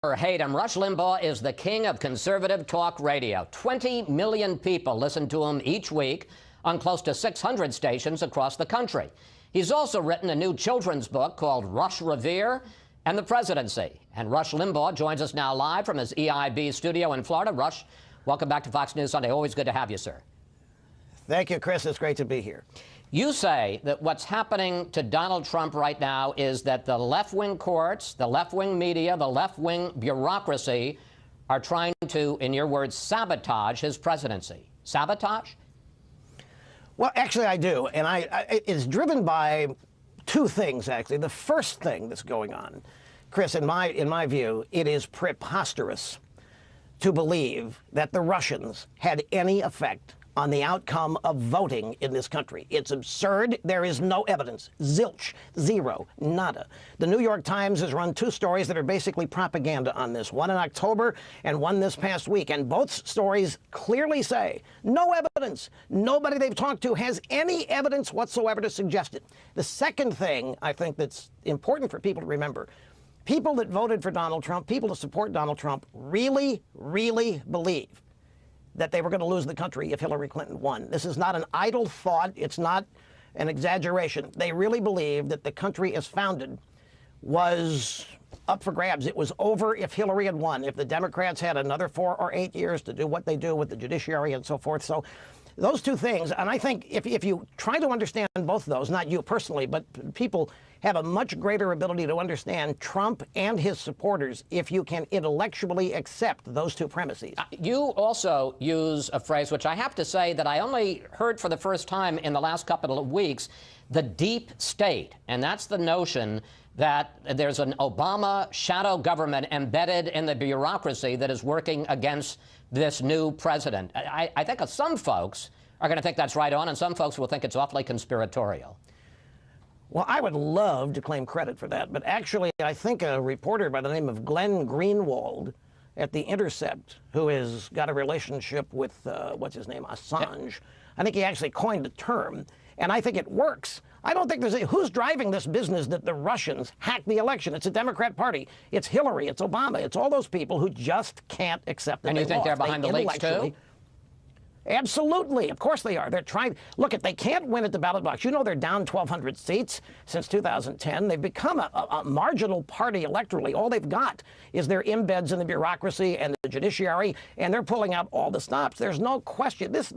Or hate him, Rush Limbaugh is the king of conservative talk radio. 20 million people listen to him each week on close to 600 stations across the country. He's also written a new children's book called Rush Revere and the Presidency. And Rush Limbaugh joins us now live from his EIB studio in Florida. Rush, welcome back to Fox News Sunday. Always good to have you, sir. Thank you, Chris. It's great to be here. You say that what's happening to Donald Trump right now is that the left-wing courts, the left-wing media, the left-wing bureaucracy are trying to, in your words, sabotage his presidency. Sabotage? Well, actually, I do. And it's driven by two things, actually. The first thing that's going on, Chris, in my view, it is preposterous to believe that the Russians had any effect on the outcome of voting in this country. It's absurd. There is no evidence. Zilch. Zero. Nada. The New York Times has run two stories that are basically propaganda on this, one in October and one this past week. And both stories clearly say no evidence. Nobody they've talked to has any evidence whatsoever to suggest it. The second thing I think that's important for people to remember, people that voted for Donald Trump, people that support Donald Trump, really, really believe that they were going to lose the country if Hillary Clinton won. This is not an idle thought. It's not an exaggeration. They really believe that the country as founded was up for grabs. It was over if Hillary had won, if the Democrats had another 4 or 8 years to do what they do with the judiciary and so forth. So those two things, and I think if you try to understand both of those, not you personally, but people have a much greater ability to understand Trump and his supporters if you can intellectually accept those two premises. You also use a phrase which I have to say that I only heard for the first time in the last couple of weeks, the deep state. And that's the notion that there's an Obama shadow government embedded in the bureaucracy that is working against this new president. I think some folks are going to think that's right on, and some folks will think it's awfully conspiratorial. Well, I would love to claim credit for that, but actually I think a reporter by the name of Glenn Greenwald at The Intercept, who has got a relationship with, what's his name, Assange, I think he actually coined the term, and I think it works. I don't think who's driving this business that the Russians hacked the election? It's a Democrat Party. It's Hillary. It's Obama. It's all those people who just can't accept that. And you think they're behind the leaks too? Absolutely. Of course they are. They're trying. Look, if they can't win at the ballot box, you know they're down 1,200 seats since 2010. They've become a marginal party electorally. All they've got is their embeds in the bureaucracy and the judiciary, and they're pulling out all the stops. There's no question. This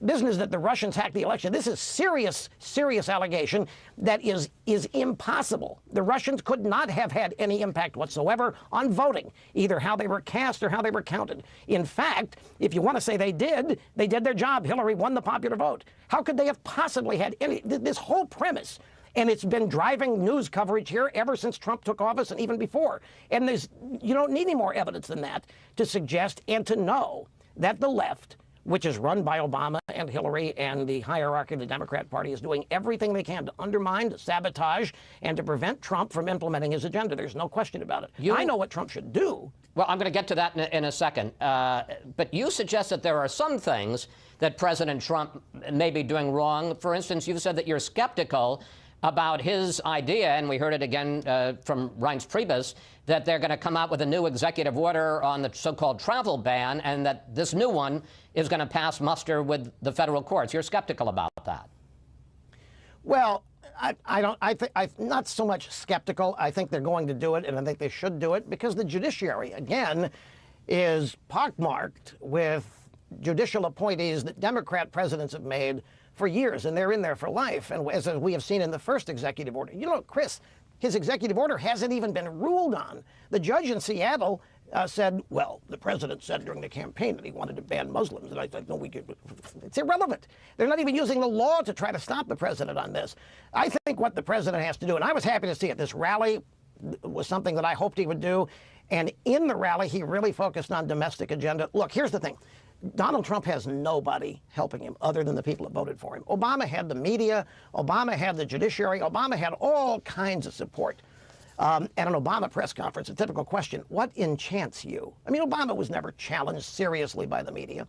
business that the Russians hacked the election, this is serious, serious allegation that is impossible. The Russians could not have had any impact whatsoever on voting, either how they were cast or how they were counted. In fact, if you want to say they did their job. Hillary won the popular vote. How could they have possibly had any, this whole premise, and it's been driving news coverage here ever since Trump took office and even before. And you don't need any more evidence than that to suggest and to know that the left, which is run by Obama and Hillary and the hierarchy of the Democrat Party, is doing everything they can to undermine, to sabotage, and to prevent Trump from implementing his agenda. There's no question about it. I know what Trump should do. Well, I'm going to get to that in a second. But you suggest that there are some things that President Trump may be doing wrong. For instance, you've said that you're skeptical about his idea, and we heard it again from Reince Priebus, that they're going to come out with a new executive order on the so-called travel ban, and that this new one is going to pass muster with the federal courts. You're skeptical about that. Well, I'm not so much skeptical. I think they're going to do it, and I think they should do it, because the judiciary, again, is pockmarked with judicial appointees that Democrat presidents have made for years, and they're in there for life. And as we have seen in the first executive order, you know, Chris, his executive order hasn't even been ruled on. The judge in Seattle said, well, the president said during the campaign that he wanted to ban Muslims. And I said, no, it's irrelevant. They're not even using the law to try to stop the president on this. I think what the president has to do, and I was happy to see it, this rally was something that I hoped he would do. And in the rally, he really focused on domestic agenda. Look, here's the thing. Donald Trump has nobody helping him other than the people that voted for him. Obama had the media. Obama had the judiciary. Obama had all kinds of support. At an Obama press conference, a typical question, what enchants you? I mean, Obama was never challenged seriously by the media.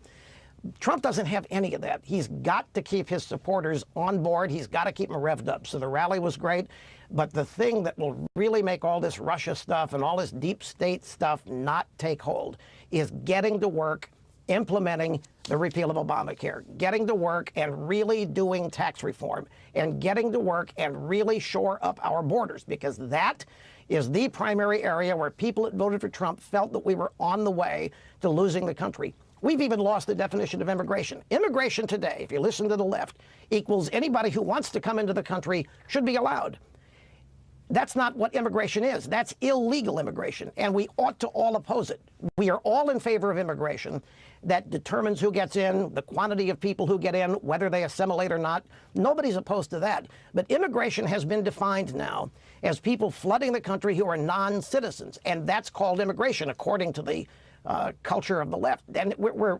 Trump doesn't have any of that. He's got to keep his supporters on board. He's got to keep them revved up. So the rally was great. But the thing that will really make all this Russia stuff and all this deep state stuff not take hold is getting to work implementing the repeal of Obamacare, getting to work and really doing tax reform, and getting to work and really shore up our borders, because that is the primary area where people that voted for Trump felt that we were on the way to losing the country. We've even lost the definition of immigration. Immigration today, if you listen to the left, equals anybody who wants to come into the country should be allowed. That's not what immigration is. That's illegal immigration, and we ought to all oppose it. We are all in favor of immigration that determines who gets in, the quantity of people who get in, whether they assimilate or not. Nobody's opposed to that. But immigration has been defined now as people flooding the country who are non-citizens, and that's called immigration according to the culture of the left. And we're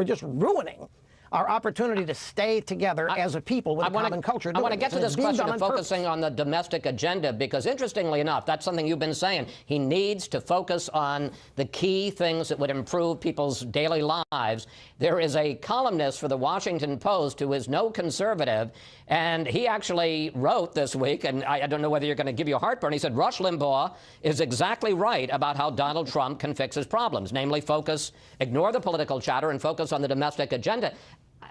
just ruining our opportunity to stay together as a people with a common culture. I want to get to this question of focusing on the domestic agenda, because interestingly enough, that's something you've been saying. He needs to focus on the key things that would improve people's daily lives. There is a columnist for the Washington Post who is no conservative, and he actually wrote this week, and I don't know whether you're going to give you a heartburn, he said, Rush Limbaugh is exactly right about how Donald Trump can fix his problems, namely ignore the political chatter and focus on the domestic agenda.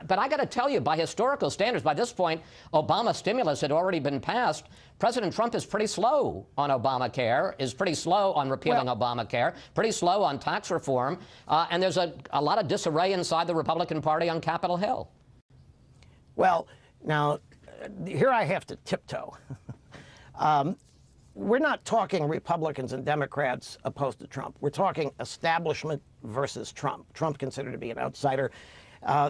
But I got to tell you, by historical standards, by this point, Obama stimulus had already been passed. President Trump is pretty slow on Obamacare, is pretty slow on repealing Obamacare, pretty slow on tax reform, and there's a lot of disarray inside the Republican Party on Capitol Hill. Well, now, here I have to tiptoe. We're not talking Republicans and Democrats opposed to Trump. We're talking establishment versus Trump. Trump considered to be an outsider.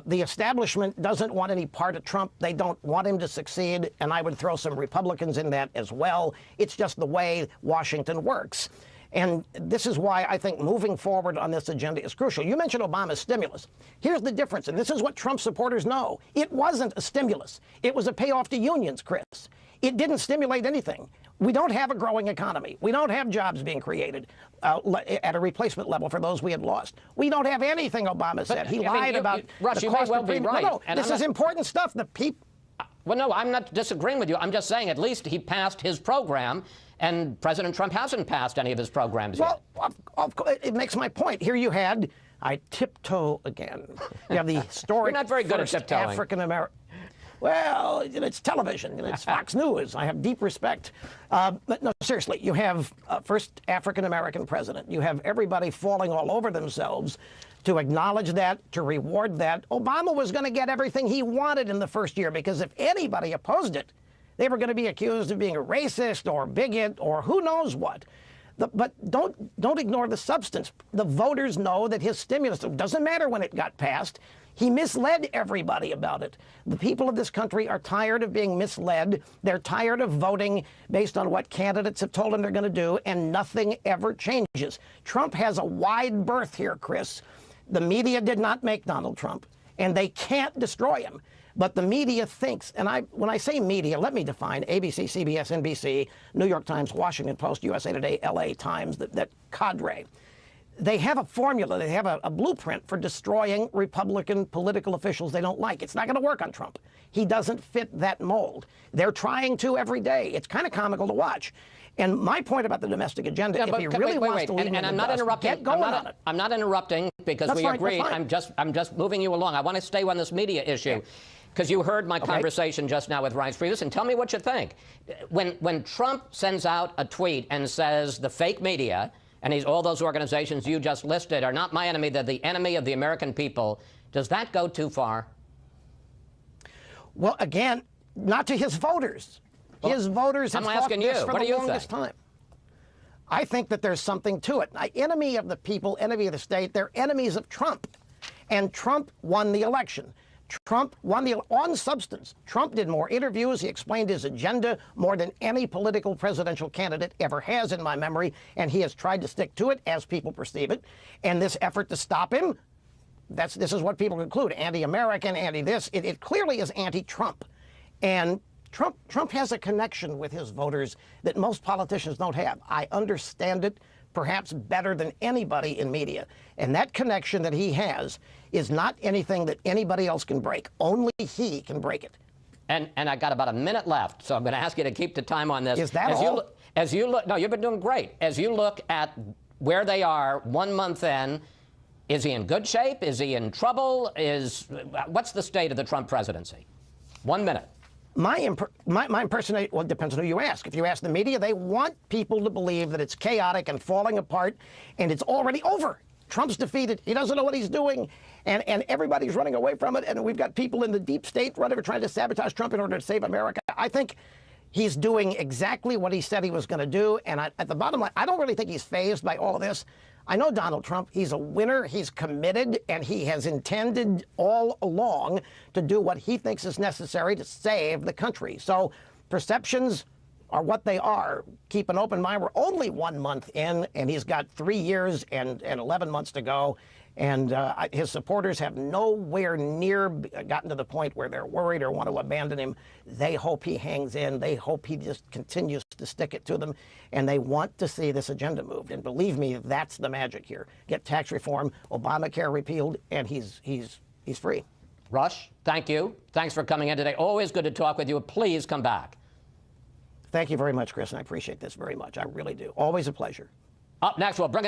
The establishment doesn't want any part of Trump. They don't want him to succeed, and I would throw some Republicans in that as well. It's just the way Washington works. And this is why I think moving forward on this agenda is crucial. You mentioned Obama's stimulus. Here's the difference, and this is what Trump supporters know. It wasn't a stimulus. It was a payoff to unions, Chris. It didn't stimulate anything. We don't have a growing economy. We don't have jobs being created at a replacement level for those we had lost. We don't have anything, Obama said. He lied about Rush, the you may cost well of be premium. right. No, this is important stuff. The people. Well, no, I'm not disagreeing with you. I'm just saying at least he passed his program, and President Trump hasn't passed any of his programs yet. Well, it makes my point. Here you had, I tiptoe again. You have the historic You're not very good at tiptoeing. African-American. Well, it's television. It's Fox News. I have deep respect. But no, seriously, you have first African-American president. You have everybody falling all over themselves to acknowledge that, to reward that. Obama was going to get everything he wanted in the first year, because if anybody opposed it, they were going to be accused of being a racist or bigot or who knows what. But don't ignore the substance. The voters know that his stimulus, it doesn't matter when it got passed, he misled everybody about it. The people of this country are tired of being misled. They're tired of voting based on what candidates have told them they're going to do, and nothing ever changes. Trump has a wide berth here, Chris. The media did not make Donald Trump, and they can't destroy him. But the media thinks, and when I say media, let me define ABC, CBS, NBC, New York Times, Washington Post, USA Today, LA Times, that cadre. They have a formula, they have a blueprint for destroying Republican political officials they don't like. It's not going to work on Trump. He doesn't fit that mold. They're trying to every day. It's kind of comical to watch. And my point about the domestic agenda, if he really wants to leave and I'm not interrupting. get going on it. I'm not interrupting because we agreed. I'm just moving you along. I want to stay on this media issue. Because you heard my conversation just now with Ryan Preposterous, and tell me what you think. When Trump sends out a tweet and says the fake media, and all those organizations you just listed are not my enemy, they're the enemy of the American people, does that go too far? Well, again, not to his voters. His voters have thought this for the longest time. I think that there's something to it. Enemy of the people, enemy of the state, they're enemies of Trump. And Trump won the election. Trump won on substance. Trump did more interviews. He explained his agenda more than any political presidential candidate ever has in my memory, and he has tried to stick to it as people perceive it. And this effort to stop him, this is what people conclude, anti-American, anti-this. It clearly is anti-Trump. And Trump has a connection with his voters that most politicians don't have. I understand it perhaps better than anybody in media. And that connection that he has is not anything that anybody else can break. Only he can break it. And I got about a minute left, so I'm going to ask you to keep the time on this. Is that all? As you look, no, you've been doing great. As you look at where they are 1 month in, is he in good shape? Is he in trouble? What's the state of the Trump presidency? 1 minute. My impersonation, well, it depends on who you ask. If you ask the media, they want people to believe that it's chaotic and falling apart, and it's already over. Trump's defeated. He doesn't know what he's doing, and everybody's running away from it, and we've got people in the deep state trying to sabotage Trump in order to save America. I think he's doing exactly what he said he was going to do, and at the bottom line, I don't really think he's fazed by all of this. I know Donald Trump. He's a winner. He's committed, and he has intended all along to do what he thinks is necessary to save the country. So perceptions are what they are. Keep an open mind. We're only 1 month in, and he's got 3 years and 11 months to go. And his supporters have nowhere near gotten to the point where they're worried or want to abandon him. They hope he hangs in. They hope he just continues to stick it to them. And they want to see this agenda moved. And believe me, that's the magic here. Get tax reform, Obamacare repealed, and he's free. Rush, thank you. Thanks for coming in today. Always good to talk with you. Please come back. Thank you very much, Chris, and I appreciate this very much. I really do. Always a pleasure. Up next, we'll bring